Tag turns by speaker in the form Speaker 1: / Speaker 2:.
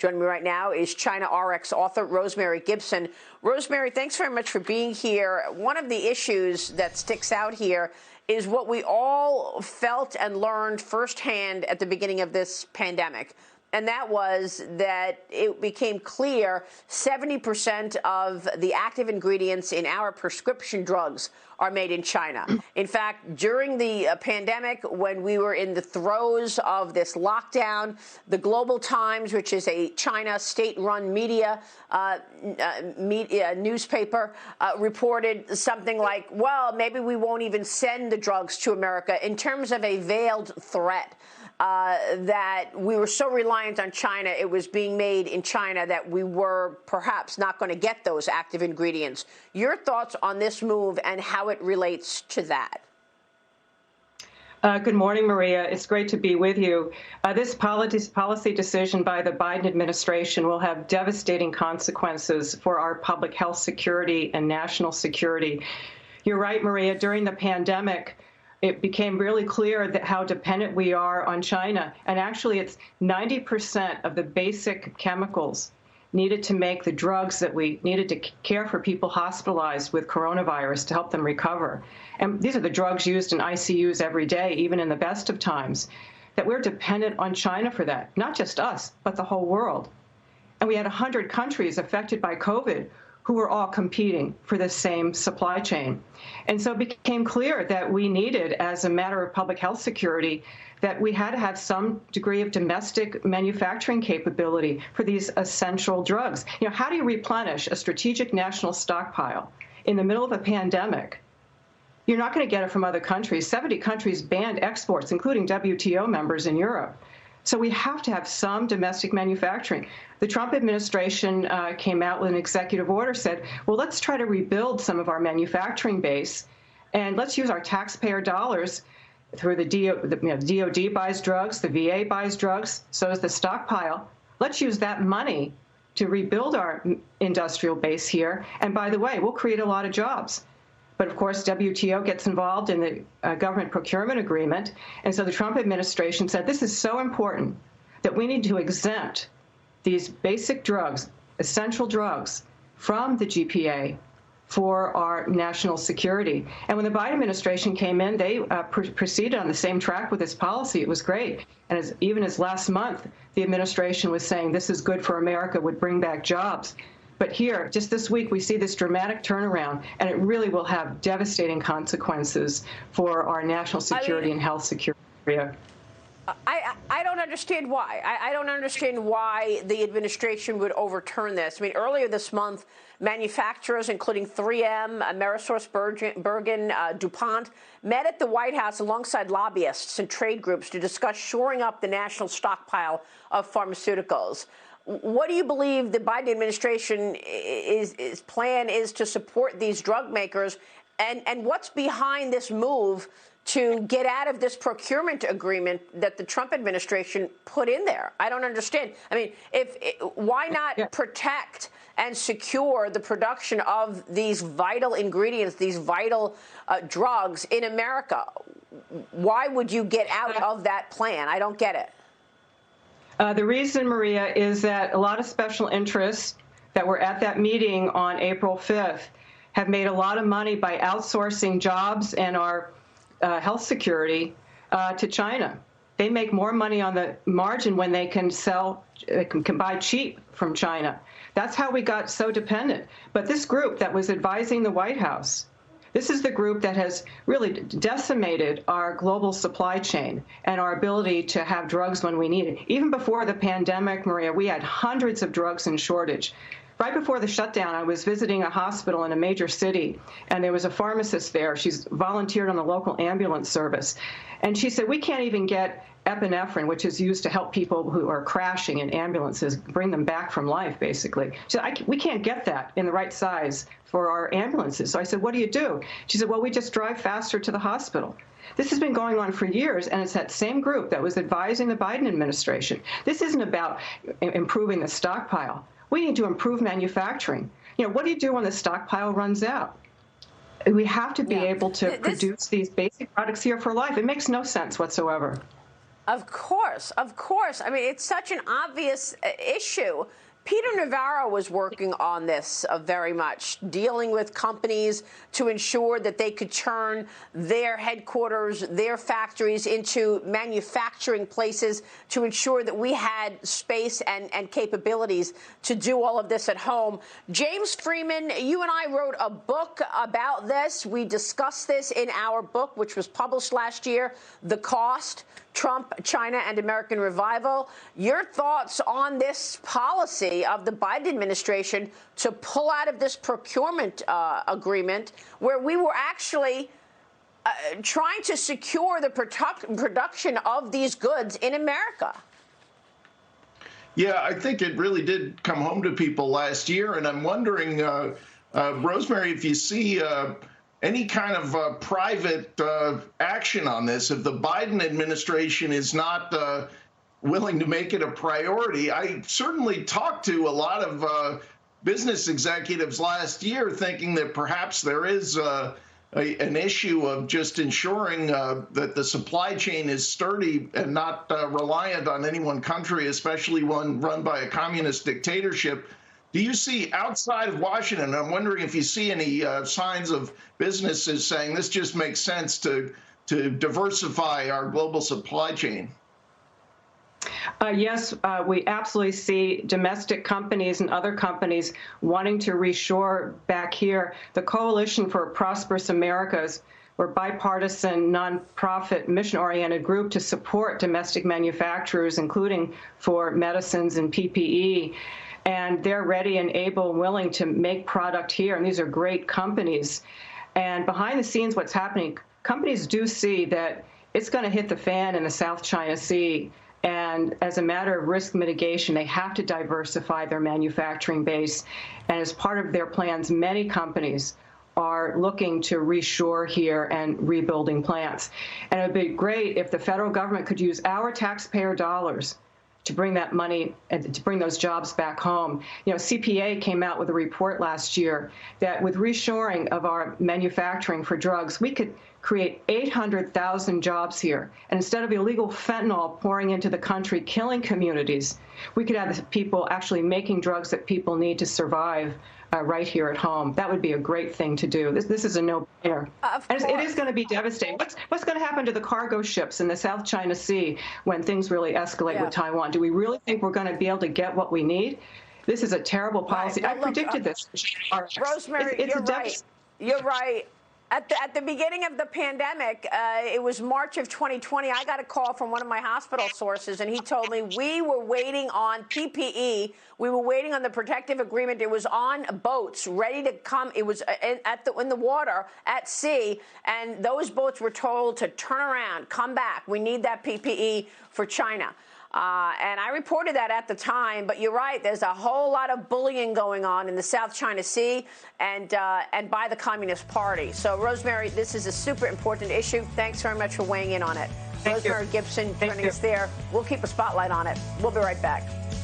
Speaker 1: Joining me right now is China RX author Rosemary Gibson. Rosemary, thanks very much for being here. One of the issues that sticks out here is what we all felt and learned firsthand at the beginning of this pandemic. And that was that it became clear 70% of the active ingredients in our prescription drugs are made in China. In fact, during the pandemic, when we were in the throes of this lockdown, the Global Times, which is a China state-run media newspaper, reported something like, well, maybe we won't even send the drugs to America in terms of a veiled threat. That we were so reliant on China, it was being made in China, that we were perhaps not going to get those active ingredients. Your thoughts on this move and how it relates to that?
Speaker 2: Good morning, Maria. It's great to be with you. This policy decision by the Biden administration will have devastating consequences for our public health security and national security. You're right, Maria. During the pandemic, it became really clear that how dependent we are on China. And actually, it's 90% of the basic chemicals needed to make the drugs that we needed to care for people hospitalized with coronavirus to help them recover. And these are the drugs used in ICUs every day, even in the best of times, that we're dependent on China for that. Not just us, but the whole world. And we had 100 countries affected by COVID who were all competing for the same supply chain. And so it became clear that we needed, as a matter of public health security, that we had to have some degree of domestic manufacturing capability for these essential drugs. You know, how do you replenish a strategic national stockpile in the middle of a pandemic? You're not going to get it from other countries. 70 countries banned exports, including WTO members in Europe. So we have to have some domestic manufacturing. The Trump administration came out with an executive order, said, well, let's try to rebuild some of our manufacturing base, and let's use our taxpayer dollars through the DOD buys drugs, the VA buys drugs, so does the stockpile. Let's use that money to rebuild our industrial base here. And by the way, we'll create a lot of jobs. But of course, WTO gets involved in the government procurement agreement. And so the Trump administration said, this is so important that we need to exempt these basic drugs, essential drugs, from the GPA for our national security. And when the Biden administration came in, they proceeded on the same track with this policy. It was great. And even as last month, the administration was saying this is good for America, would bring back jobs. But here, just this week, we see this dramatic turnaround, and it really will have devastating consequences for our national security and health security.
Speaker 1: I don't understand why. I don't understand why the administration would overturn this. I mean, earlier this month, manufacturers, including 3M, AmerisourceBergen, DuPont, met at the White House alongside lobbyists and trade groups to discuss shoring up the national stockpile of pharmaceuticals. What do you believe the Biden administration plan is to support these drug makers, and what's behind this move to get out of this procurement agreement that the Trump administration put in there? I don't understand. I mean, why not protect and secure the production of these vital ingredients, these vital drugs in America? Why would you get out of that plan? I don't get it.
Speaker 2: The reason, Maria, is that a lot of special interests that were at that meeting on April 5th have made a lot of money by outsourcing jobs and our health security to China. They make more money on the margin when they can can buy cheap from China. That's how we got so dependent. But this group that was advising the White House, this is the group that has really decimated our global supply chain and our ability to have drugs when we need it. Even before the pandemic, Maria, we had hundreds of drugs in shortage. Right before the shutdown, I was visiting a hospital in a major city, and there was a pharmacist there. She's volunteered on the local ambulance service. And she said, we can't even get epinephrine, which is used to help people who are crashing in ambulances, bring them back from life, basically. She said, we can't get that in the right size for our ambulances. So I said, what do you do? She said, well, we just drive faster to the hospital. This has been going on for years, and it's that same group that was advising the Biden administration. This isn't about improving the stockpile. We need to improve manufacturing. You know, what do you do when the stockpile runs out? We have to be able to produce these basic products here for life. It makes no sense whatsoever.
Speaker 1: Of course, of course. I mean, it's such an obvious issue. Peter Navarro was working on this very much, dealing with companies to ensure that they could turn their headquarters, their factories into manufacturing places to ensure that we had space and capabilities to do all of this at home. James Freeman, you and I wrote a book about this. We discussed this in our book, which was published last year, The Cost: Trump, China, and American Revival. Your thoughts on this policy of the Biden administration to pull out of this procurement agreement, where we were actually trying to secure the production of these goods in America?
Speaker 3: Yeah, I think it really did come home to people last year, and I'm wondering, Rosemary, if you see any kind of private action on this. If the Biden administration is not willing to make it a priority, I certainly talked to a lot of business executives last year thinking that perhaps there is an issue of just ensuring that the supply chain is sturdy and not reliant on any one country, especially one run by a communist dictatorship. Do you see outside of Washington, I'm wondering if you see any signs of businesses saying this just makes sense to diversify our global supply chain?
Speaker 2: Yes, we absolutely see domestic companies and other companies wanting to reshore back here. The Coalition for Prosperous Americas, we're a bipartisan, nonprofit, mission-oriented group to support domestic manufacturers, including for medicines and PPE. And they're ready and able and willing to make product here. And these are great companies. And behind the scenes, what's happening, companies do see that it's going to hit the fan in the South China Sea. And as a matter of risk mitigation, they have to diversify their manufacturing base. And as part of their plans, many companies are looking to reshore here and rebuilding plants. And it would be great if the federal government could use our taxpayer dollars to bring that money and to bring those jobs back home. You know, CPA came out with a report last year that with reshoring of our manufacturing for drugs, we could create 800,000 jobs here. And instead of illegal fentanyl pouring into the country, killing communities, we could have people actually making drugs that people need to survive right here at home. That would be a great thing to do. This is a no-brainer. And it is going to be devastating. What's going to happen to the cargo ships in the South China Sea when things really escalate with Taiwan? Do we really think we're going to be able to get what we need? This is a terrible policy.
Speaker 1: Right. Well,
Speaker 2: I predicted this.
Speaker 1: Rosemary, you're right. You're right. At the beginning of the pandemic, it was March of 2020, I got a call from one of my hospital sources, and he told me we were waiting on PPE. We were waiting on the protective agreement. It was on boats ready to come. It was in the water at sea, and those boats were told to turn around, come back. We need that PPE for China. And I reported that at the time, but you're right. There's a whole lot of bullying going on in the South China Sea and by the Communist Party. So, Rosemary, this is a super important issue. Thanks very much for weighing in on it. Rosemary Gibson joining us there. We'll keep a spotlight on it. We'll be right back.